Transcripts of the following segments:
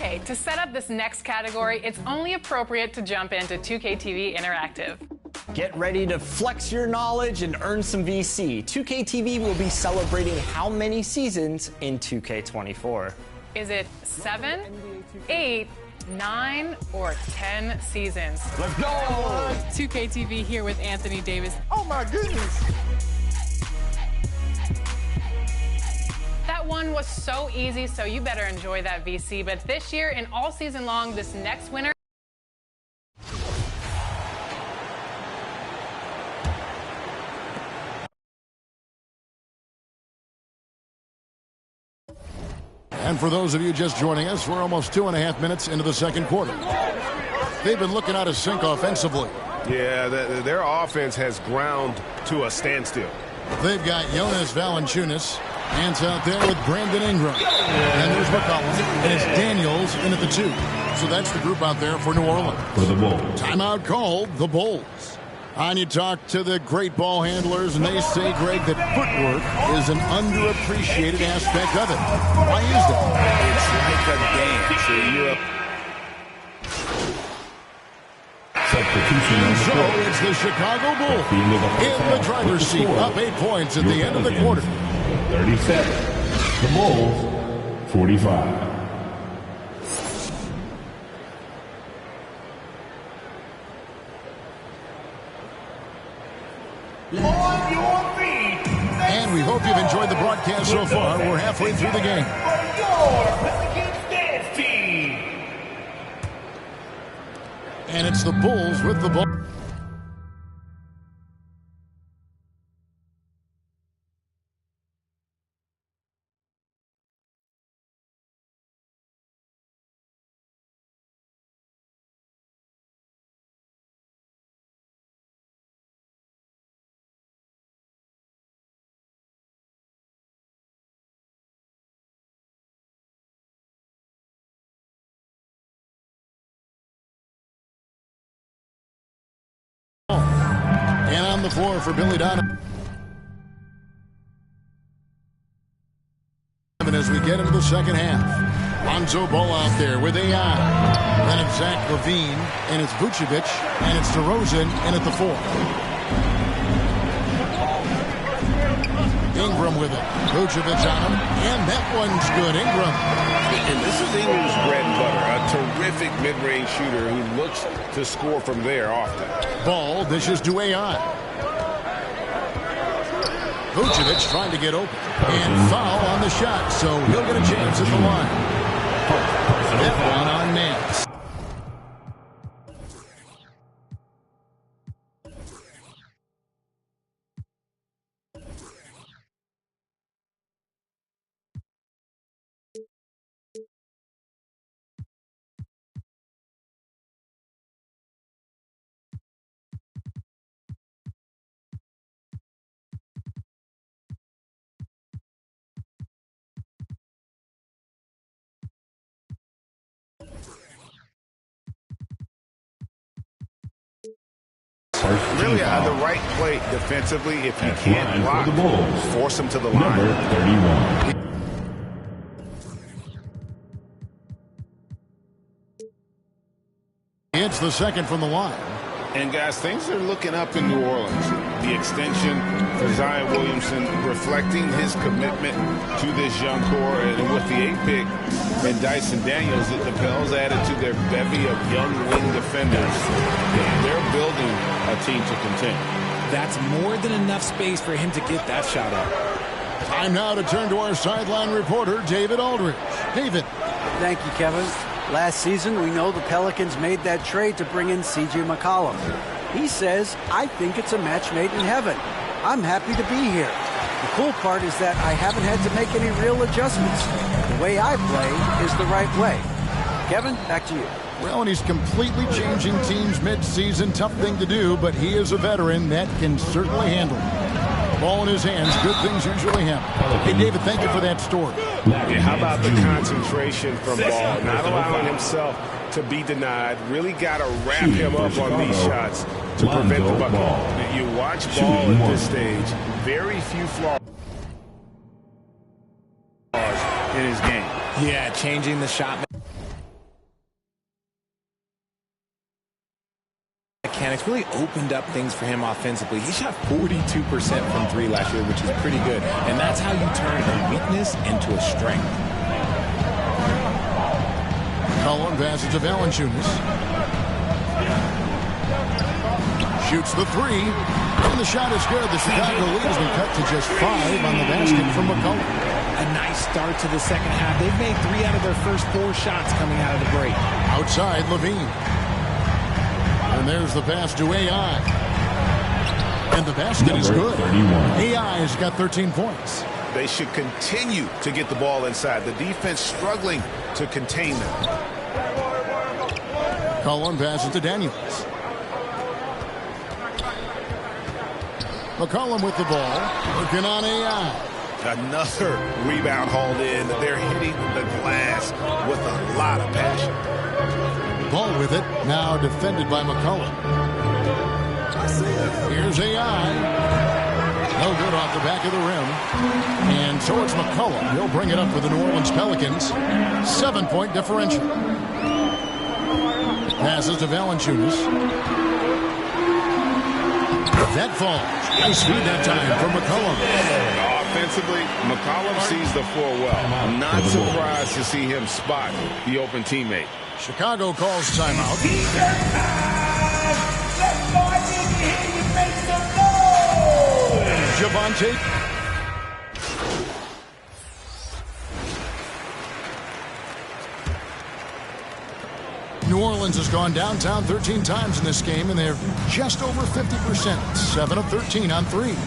Okay, to set up this next category, it's only appropriate to jump into 2K TV Interactive. Get ready to flex your knowledge and earn some VC. 2K TV will be celebrating how many seasons in 2K24? Is it 7, 8, 9, or 10 seasons? Let's go! 2K TV here with Anthony Davis. Oh my goodness! That one was so easy, so you better enjoy that VC. But this year and all season long, this next winner. And for those of you just joining us, we're almost 2.5 minutes into the second quarter. They've been looking out of sync offensively. Yeah, their offense has ground to a standstill. They've got Jonas Valanciunas. Hands out there with Brandon Ingram. And there's McCollum. And it's Daniels in at the 2. So that's the group out there for New Orleans. For the Bulls. Timeout called, the Bulls. And you talk to the great ball handlers, and they say, Greg, that footwork is an underappreciated aspect of it. Why is that? It's like a dance. You're Substitution And so number 4. it's the Chicago Bulls In the driver's seat, up 8 points at the end of the quarter. 37. The Bulls, 45. And we hope you've enjoyed the broadcast so far. We're halfway through the game. And it's the Bulls with the ball. And on the floor for Billy Donovan. As we get into the second half. Lonzo Ball out there with AI. Then it's Zach LaVine, and it's Vucevic, and it's DeRozan, and at the 4. Ingram with it. Vucevic on him, and that one's good. Ingram. And this is Ingram's bread and butter, a terrific mid-range shooter who looks to score from there often. Ball dishes to AI. Vucevic trying to get open. And foul on the shot, so he'll get a chance at the line. That one on Nance. Really the right play defensively. If you can't block, force them to the line. Number 31. It's the second from the line. And, guys, things are looking up in New Orleans. The extension for Zion Williamson reflecting his commitment to this young core. And with the 8th pick and Dyson Daniels, the Pels added to their bevy of young wing defenders. They're building a team to contend. That's more than enough space for him to get that shot up. Time now to turn to our sideline reporter, David Aldridge. David. Thank you, Kevin. Last season, we know the Pelicans made that trade to bring in C.J. McCollum. He says, I think it's a match made in heaven. I'm happy to be here. The cool part is that I haven't had to make any real adjustments. The way I play is the right way. Kevin, back to you. Well, and he's completely changing teams mid-season. Tough thing to do, but he is a veteran that can certainly handle it. Ball in his hands. Good things usually happen. Hey, David, thank you for that story. Yeah, how about the concentration from Ball? Not allowing himself to be denied. Really got to wrap him up on these shots to prevent the bucket. You watch Ball at this stage. Very few flaws in his game. Yeah, changing the shot. Mechanics really opened up things for him offensively. He shot 42% from 3 last year, which is pretty good. And that's how you turn a weakness into a strength. McCollum passes to Valanciunas. Shoots the 3. And the shot is good. The Chicago lead has been cut to just 5 on the basket from McCollum. A nice start to the second half. They've made 3 out of their first 4 shots coming out of the break. Outside, Levine. And there's the pass to AI. And the basket is good. 31. AI has got 13 points. They should continue to get the ball inside. The defense struggling to contain them. McCollum passes to Daniels. McCollum with the ball. Working on AI. Another rebound hauled in. They're hitting the glass with a lot of passion. Ball with it. Now defended by McCollum. Here's AI. No good off the back of the rim. And so it's McCollum. He'll bring it up for the New Orleans Pelicans. 7-point differential. Passes to Valanciunas. That falls. Nice feed that time from McCollum. Offensively, McCollum sees the floor well. I'm not surprised to see him spot the open teammate. Chicago calls timeout. Javonte. New Orleans has gone downtown 13 times in this game, and they're just over 50%. 7 of 13 on threes.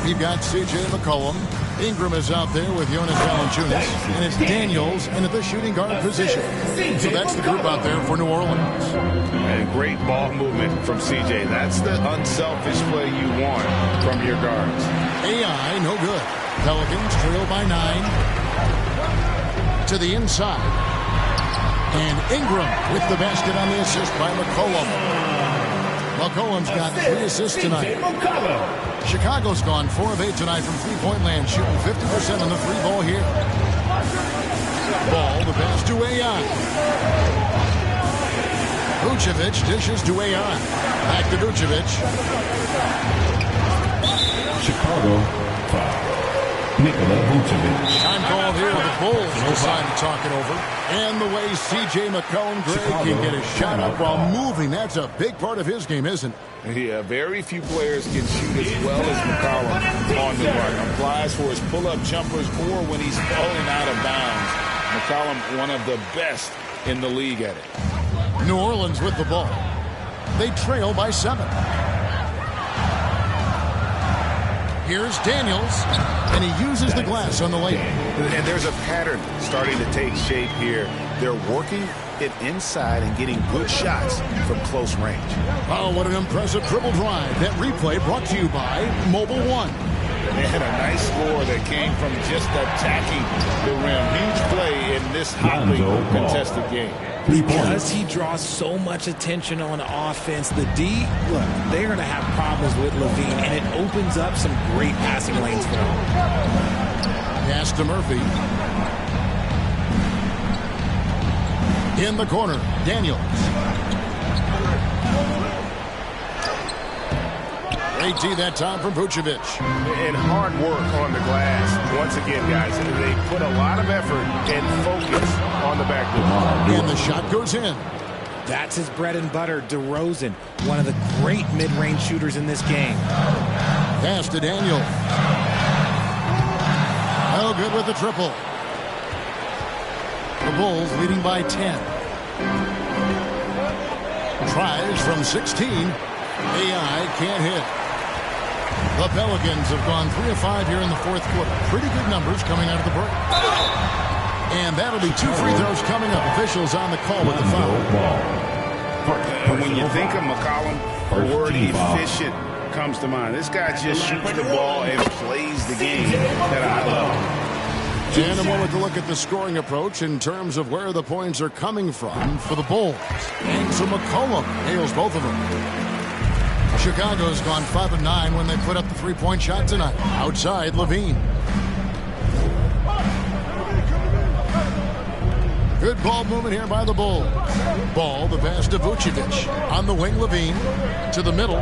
You've got C.J. McCollum. Ingram is out there with Jonas Valanciunas, and it's Daniels in at the shooting guard position. So that's the group out there for New Orleans. And great ball movement from C.J. That's the unselfish play you want from your guards. AI, no good. Pelicans trail by 9. To the inside. And Ingram with the basket on the assist by McCollum. McCollum's got 3 assists tonight. Chicago's gone 4 of 8 tonight from three-point land, shooting 50% on the 3-ball here. Ball, the pass to AI. Vucevic dishes to AI. Back to Vucevic. Chicago, foul. Nikola Vucevic. Time called here. The Bulls decide to talk it over. And the way C.J. McCollum, Greg, can get a shot up while moving, that's a big part of his game, isn't it? Yeah, very few players can shoot as well as McCollum on the run. Applies for his pull-up jumpers or when he's falling out of bounds. McCollum, one of the best in the league at it. New Orleans with the ball. They trail by 7. Here's Daniels, and he uses the glass on the layup. And there's a pattern starting to take shape here. They're working it inside and getting good shots from close range. Oh, what an impressive triple drive. That replay brought to you by Mobile One. And a nice score that came from just attacking the rim. Huge play in this hotly contested game. Because he draws so much attention on offense, the D, look, they're going to have problems with Levine, and it opens up some great passing lanes for him. Pass to Murphy. In the corner, Daniels. Great D that time from Vucevic. And hard work on the glass. Once again, guys, they put a lot of effort and focus on the backboard. And the shot goes in. That's his bread and butter, DeRozan, one of the great mid-range shooters in this game. Pass to Daniel. Oh, good with the triple. The Bulls leading by 10. Tries from 16. AI can't hit. The Pelicans have gone 3 of 5 here in the fourth quarter. Pretty good numbers coming out of the break. And that'll be 2 free throws coming up. Officials on the call with the foul. And when you think of McCollum, the word efficient comes to mind. This guy just shoots the ball and plays the game at a high level. And a moment to look at the scoring approach in terms of where the points are coming from for the Bulls. And so McCollum nails both of them. Chicago's gone 5 of 9 when they put up the 3-point shot tonight. Outside, Levine. Good ball movement here by the Bulls. Ball, the pass to Vucevic. On the wing, Levine. To the middle.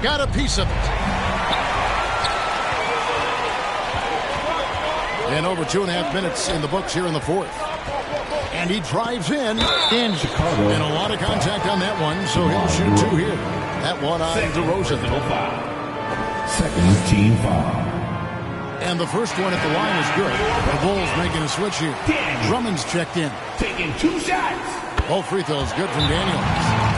Got a piece of it. And over 2.5 minutes in the books here in the fourth. And he drives in Chicago. And a lot of contact on that one, so he'll shoot two here. That one on DeRozan. Second team foul. And the first one at the line is good. The Bulls making a switch here. Drummond's checked in. Taking 2 shots. Both free throws good from Daniels.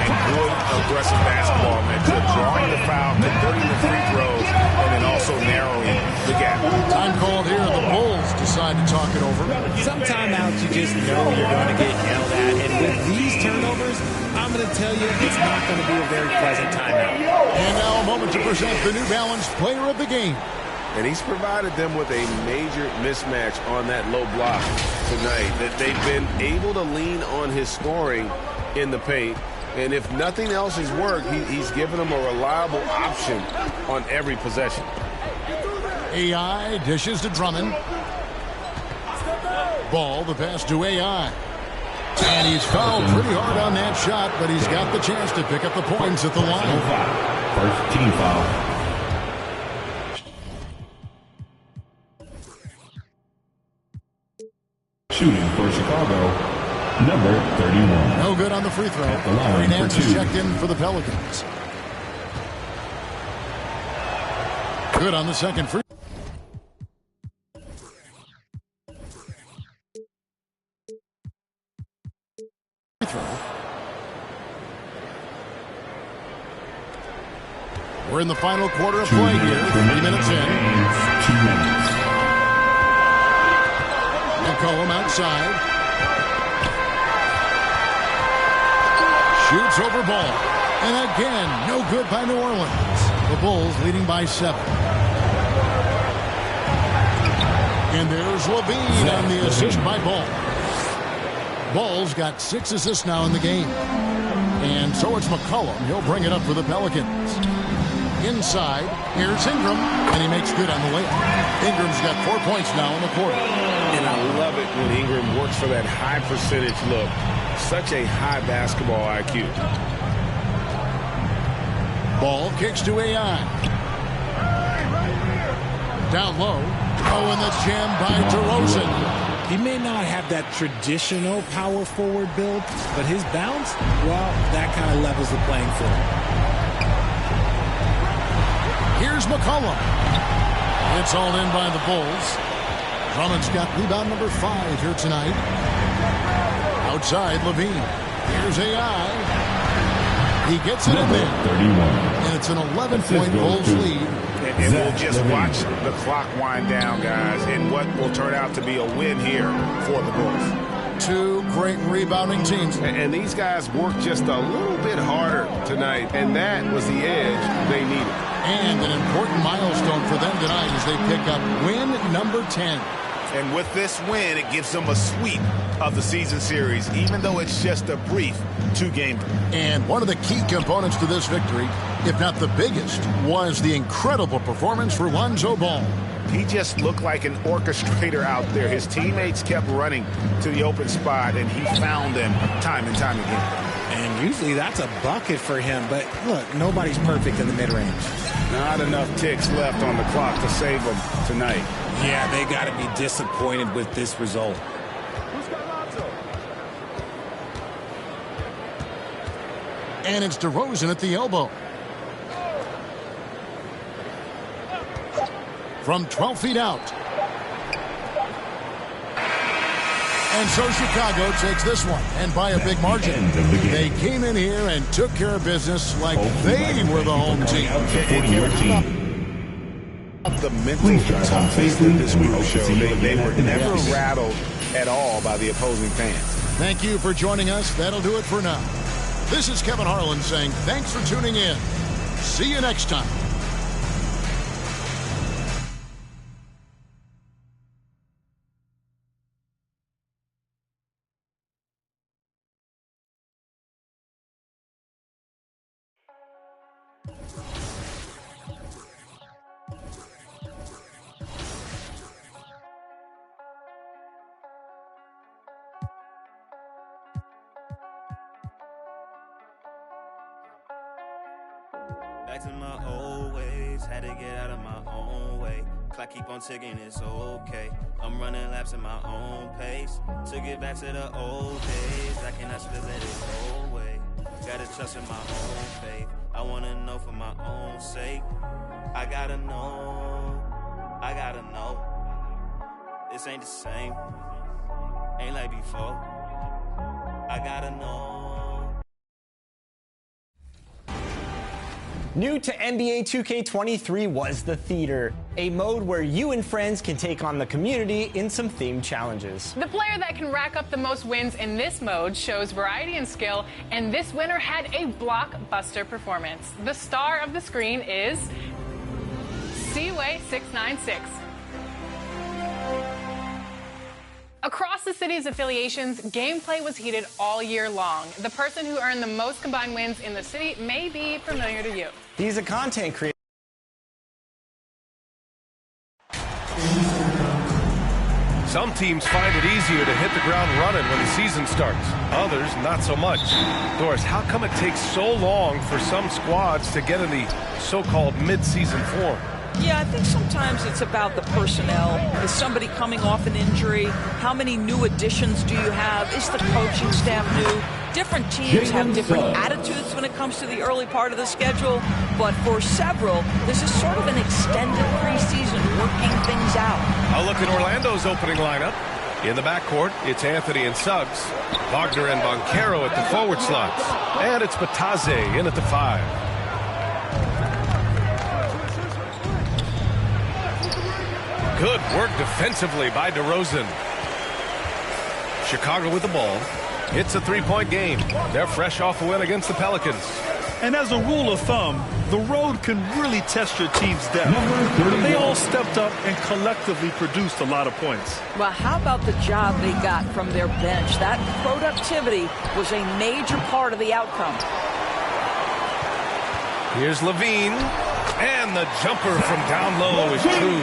And good aggressive basketball, man. Just drawing the foul, converting the free throws, and then also narrowing the gap. Time called here. The Bulls decide to talk it over. Some timeouts you just know you're going to get yelled at. And with these turnovers, I'm going to tell you it's not going to be a very pleasant timeout. And now a moment to present the New Balance Player of the Game. And he's provided them with a major mismatch on that low block tonight. That they've been able to lean on his scoring in the paint. And if nothing else has worked, he's given them a reliable option on every possession. AI dishes to Drummond. Ball, the pass to AI. And he's fouled pretty hard on that shot, but he's got the chance to pick up the points at the line. First team foul. Shooting for Chicago, number 31. No good on the free throw. the line Nance for is two. checked in for the Pelicans. Good on the second free throw. We're in the final quarter of play here. 3 minutes in. 2 minutes. McCollum outside. Shoots over ball. And again, no good by New Orleans. The Bulls leading by 7. And there's Levine on the assist by Ball. Ball's got 6 assists now in the game. And so it's McCollum. He'll bring it up for the Pelicans. Inside, here's Ingram, and he makes good on the layup. Ingram's got 4 points now in the quarter. And I love it when Ingram works for that high percentage look. Such a high basketball IQ. Ball kicks to AI. Down low. Oh, and the jam by DeRozan. He may not have that traditional power forward build, but his bounce, well, that kind of levels the playing field. Here's McCollum. It's all in by the Bulls. Drummond's got rebound number 5 here tonight. Outside, Levine. Here's AI. He gets it in there. 31. And it's an 11-point Bulls lead. And we'll just watch the clock wind down, guys, in what will turn out to be a win here for the Bulls. 2 great rebounding teams. And these guys worked just a little bit harder tonight, and that was the edge they needed. And an important milestone for them tonight as they pick up win number 10. And with this win, it gives them a sweep of the season series, even though it's just a brief 2-game. And one of the key components to this victory, if not the biggest, was the incredible performance for Lonzo Ball. He just looked like an orchestrator out there. His teammates kept running to the open spot, and he found them time and time again. And usually that's a bucket for him, but look, nobody's perfect in the mid-range. Not enough ticks left on the clock to save them tonight. Yeah, they got to be disappointed with this result. And it's DeRozan at the elbow. From 12 feet out. And so Chicago takes this one, and by a big margin. They came in here and took care of business like they were the home team. The mental toughness that this group showed. They were never rattled at all by the opposing fans. Thank you for joining us. That'll do it for now. This is Kevin Harlan saying thanks for tuning in. See you next time. Back to my old ways, had to get out of my own way. Clock keep on ticking, it's okay. I'm running laps at my own pace. To get back to the old days, I cannot just let it go away. Gotta trust in my own faith. I wanna know for my own sake. I gotta know. This ain't the same. Ain't like before. I gotta know. New to NBA 2K23 was the Theater, a mode where you and friends can take on the community in some themed challenges. The player that can rack up the most wins in this mode shows variety and skill, and this winner had a blockbuster performance. The star of the screen is Seaway696. Across the city's affiliations, gameplay was heated all year long. The person who earned the most combined wins in the city may be familiar to you. He's a content creator. Some teams find it easier to hit the ground running when the season starts. Others, not so much. Doris, how come it takes so long for some squads to get in the so-called mid-season form? Yeah, I think sometimes it's about the personnel. Is somebody coming off an injury? How many new additions do you have? Is the coaching staff new? Different teams have different attitudes when it comes to the early part of the schedule, but for several, this is sort of an extended preseason, working things out. A look at Orlando's opening lineup. In the backcourt, it's Anthony and Suggs, Wagner and Banchero at the forward slots, and it's Bataze in at the 5. Good work defensively by DeRozan. Chicago with the ball. It's a three-point game. They're fresh off a win against the Pelicans. And as a rule of thumb, the road can really test your team's depth. They all stepped up and collectively produced a lot of points. Well, how about the job they got from their bench? That productivity was a major part of the outcome. Here's Levine. And the jumper from down low is true.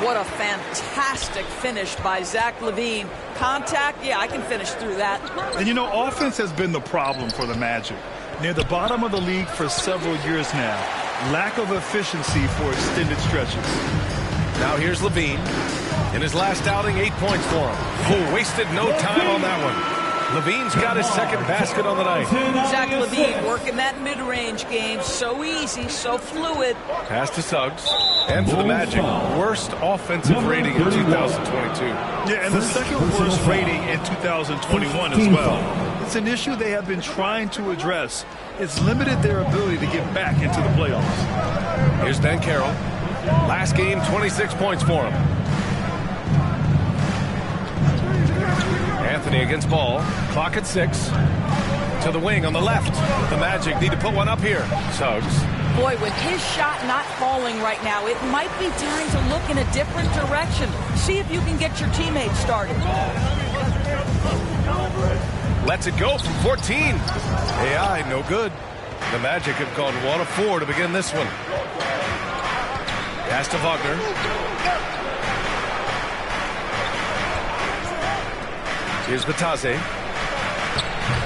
What a fantastic finish by Zach LaVine. Contact, yeah, I can finish through that. And you know, offense has been the problem for the Magic. Near the bottom of the league for several years now. Lack of efficiency for extended stretches. Now here's Levine. In his last outing, 8 points for him. Oh, wasted no time on that one. Levine's got his second basket on the night. Zach LaVine working that mid-range game. So easy, so fluid. Pass to Suggs. And for the Magic, worst offensive rating in 2022. Yeah, and the second worst rating in 2021 as well. It's an issue they have been trying to address. It's limited their ability to get back into the playoffs. Here's Banchero. Last game, 26 points for him. Anthony against Ball. Clock at 6. To the wing on the left. The Magic need to put one up here. Suggs. Boy, with his shot not falling right now, it might be time to look in a different direction. See if you can get your teammates started. Lets it go from 14. AI, no good. The Magic have gone 1 of 4 to begin this one. Pass to Wagner. Here's Bataze.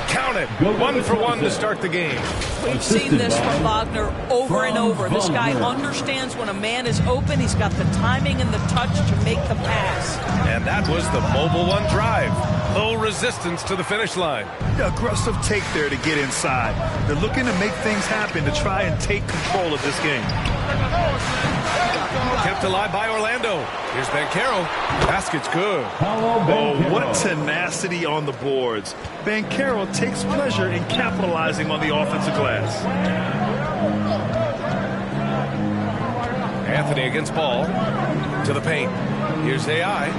Count it. 1 for 1 to start the game. We've seen this from Wagner over and over. This guy understands when a man is open. He's got the timing and the touch to make the pass. And that was the mobile one drive. Low resistance to the finish line. The aggressive take there to get inside. They're looking to make things happen to try and take control of this game. Kept alive by Orlando. Here's Banchero. Basket's good. Oh, what tenacity on the boards. Banchero takes pleasure in capitalizing on the offensive glass. Anthony against Ball. To the paint. Here's AI.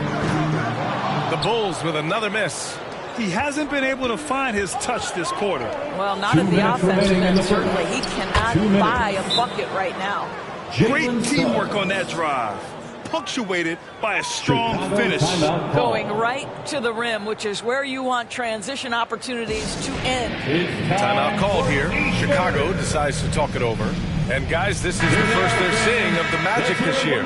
The Bulls with another miss. He hasn't been able to find his touch this quarter. Well, not at the offensive end, certainly. He cannot buy a bucket right now. Great teamwork on that drive. Punctuated by a strong finish. Going right to the rim, which is where you want transition opportunities to end. Timeout called here. Chicago decides to talk it over. And guys, this is the first they're seeing of the Magic this year.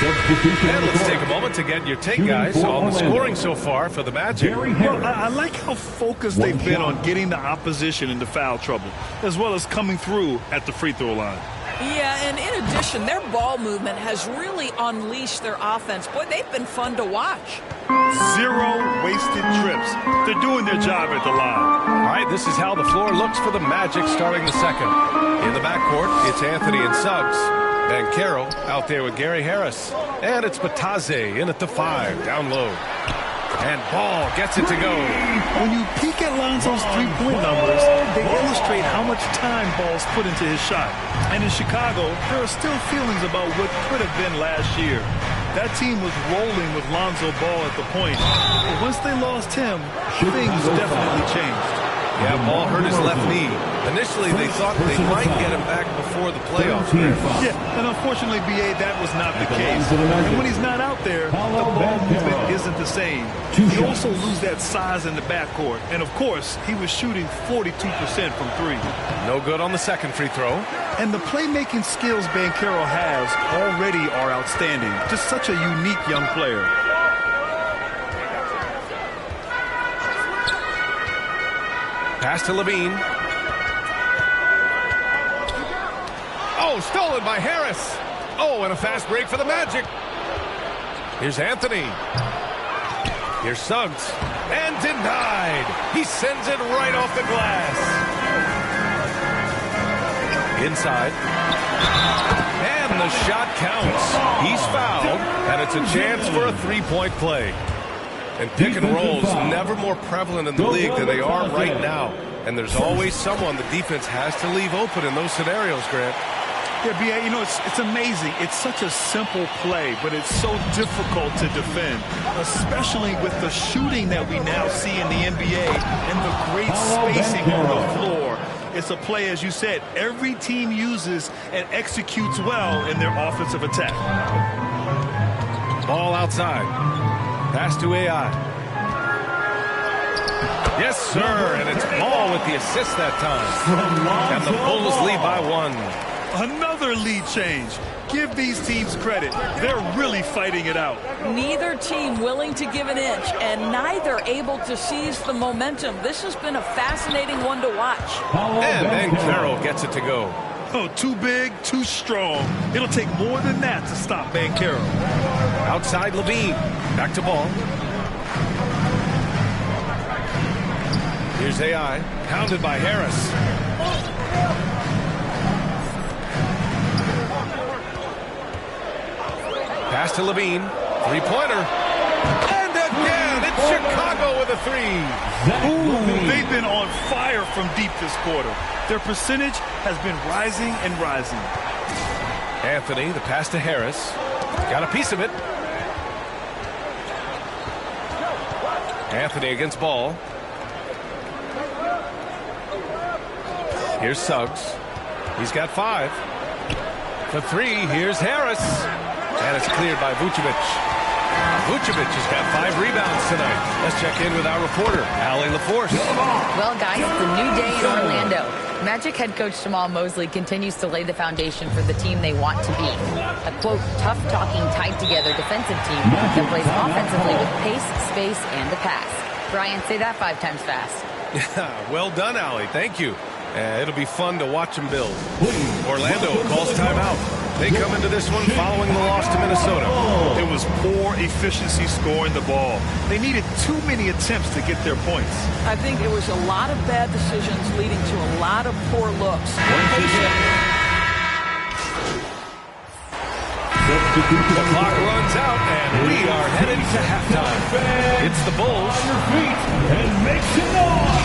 And let's take a moment to get your take, guys, on the scoring so far for the Magic. Well, I like how focused they've been on getting the opposition into foul trouble, as well as coming through at the free throw line. Yeah, and in addition, their ball movement has really unleashed their offense. Boy, they've been fun to watch. 0 wasted trips. They're doing their job at the line. All right, this is how the floor looks for the Magic starting the second. In the backcourt, it's Anthony and Suggs. Banchero out there with Gary Harris. And it's Bataze in at the 5, down low. And Ball gets it to go. When you peek at Lonzo's three-point numbers, they illustrate how much time Ball's put into his shot. And in Chicago, there are still feelings about what could have been last year. That team was rolling with Lonzo Ball at the point. But once they lost him, things definitely changed. Yeah, Ball hurt his left knee. Initially, they thought they might get him back before the playoffs. Yeah, and unfortunately, B.A., that was not the case. And when he's not out there, the ball movement isn't the same. You also lose that size in the backcourt. And, of course, he was shooting 42% from 3. No good on the second free throw. And the playmaking skills Banchero has already are outstanding. Just such a unique young player. Pass to Levine. Oh, stolen by Harris. Oh, and a fast break for the Magic. Here's Anthony. Here's Suggs. And denied. He sends it right off the glass. Inside. And the shot counts. He's fouled, and it's a chance for a three-point play. And pick and rolls never more prevalent in the league than they are right now. And there's always someone the defense has to leave open in those scenarios, Grant. Yeah, B.A., you know, it's amazing. It's such a simple play, but it's so difficult to defend, especially with the shooting that we now see in the NBA and the great spacing on the floor. It's a play, as you said, every team uses and executes well in their offensive attack. Ball outside. Pass to AI. Yes, sir, and it's Ball with the assist that time. And the Bulls lead by 1. Another lead change. Give these teams credit. They're really fighting it out. Neither team willing to give an inch, and neither able to seize the momentum. This has been a fascinating one to watch. And Banchero gets it to go. Oh, too big, too strong. It'll take more than that to stop Banchero. Outside Levine. Back to Ball. Here's AI. Pounded by Harris. Pass to Levine. Three-pointer. And again, it's Chicago with a 3. Ooh, they've been on fire from deep this quarter. Their percentage has been rising and rising. Anthony, the pass to Harris. Got a piece of it. Anthony against Ball. Here's Suggs. He's got 5. For 3, here's Harris. And it's cleared by Vucevic. Vucevic has got 5 rebounds tonight. Let's check in with our reporter, Allie LaForce. Well, guys, it's a new day in Orlando. Magic head coach Jamal Mosley continues to lay the foundation for the team they want to be. A, quote, tough-talking, tied-together defensive team that plays offensively with pace, space, and the pass. Brian, say that 5 times fast. Yeah, well done, Allie. Thank you. It'll be fun to watch them build. Orlando calls timeout. They come into this one following the loss to Minnesota. It was poor efficiency scoring the ball. They needed too many attempts to get their points. I think it was a lot of bad decisions leading to a lot of poor looks. The clock runs out, and we are headed to halftime. It's the Bulls. And make some noise.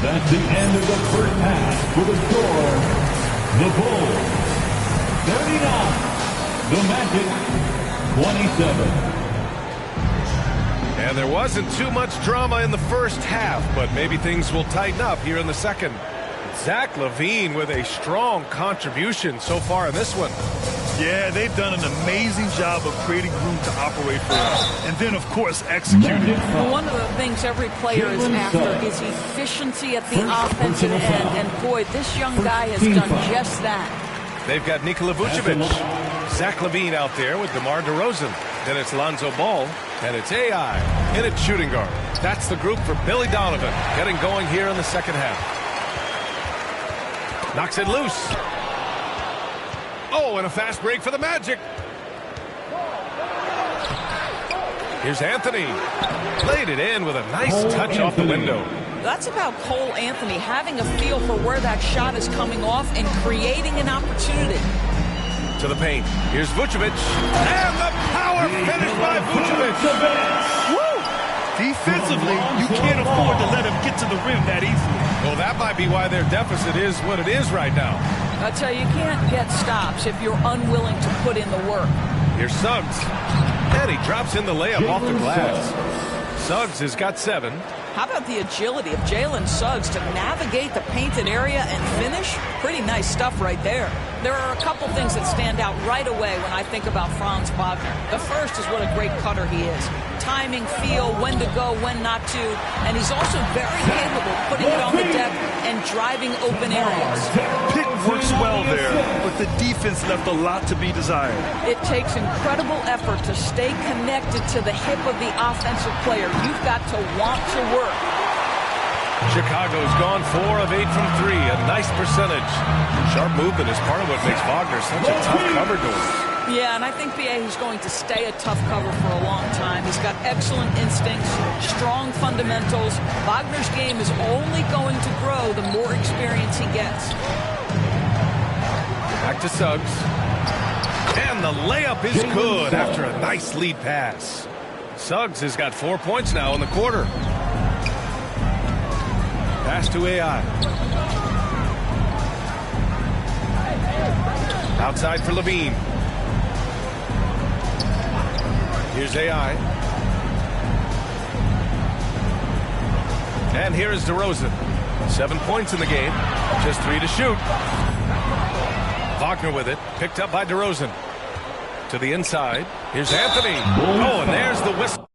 That's the end of the first half with a score. The Bulls 39. The Magic 27. And there wasn't too much drama in the first half, but maybe things will tighten up here in the second. Zach LaVine with a strong contribution so far in this one. Yeah, they've done an amazing job of creating room to operate for us. And then, of course, executing. One of the things every player is after is efficiency at the offensive end. And, boy, this young guy has done just that. They've got Nikola Vucevic, Zach LaVine out there with DeMar DeRozan. Then it's Lonzo Ball, and it's AI in its shooting guard. That's the group for Billy Donovan, getting going here in the second half. Knocks it loose. Oh, and a fast break for the Magic. Here's Anthony. Laid it in with a nice touch off the window. That's about Cole Anthony having a feel for where that shot is coming off and creating an opportunity. To the paint. Here's Vucevic. And the power finish by Vucevic. Woo! Defensively, you can't afford to let him get to the rim that easily. Well, that might be why their deficit is what it is right now. I tell you, you can't get stops if you're unwilling to put in the work. Here's Suggs. And he drops in the layup off the glass. Suggs has got 7. How about the agility of Jalen Suggs to navigate the painted area and finish? Pretty nice stuff right there. There are a couple things that stand out right away when I think about Franz Wagner. The first is what a great cutter he is. Timing, feel, when to go, when not to. And he's also very capable of putting it on the deck and driving open areas. Pick works well there, but the defense left a lot to be desired. It takes incredible effort to stay connected to the hip of the offensive player. You've got to want to work. Chicago's gone 4 of 8 from 3, a nice percentage. Sharp movement is part of what makes Wagner such a tough cover doer. Yeah, and I think he's going to stay a tough cover for a long time. He's got excellent instincts, strong fundamentals. Wagner's game is only going to grow the more experience he gets. Back to Suggs. And the layup is good after a nice lead pass. Suggs has got 4 points now in the quarter. Pass to AI. Outside for LaVine. Here's AI. And here is DeRozan. 7 points in the game. Just 3 to shoot. Wagner with it. Picked up by DeRozan. To the inside. Here's Anthony. Oh, and there's the whistle.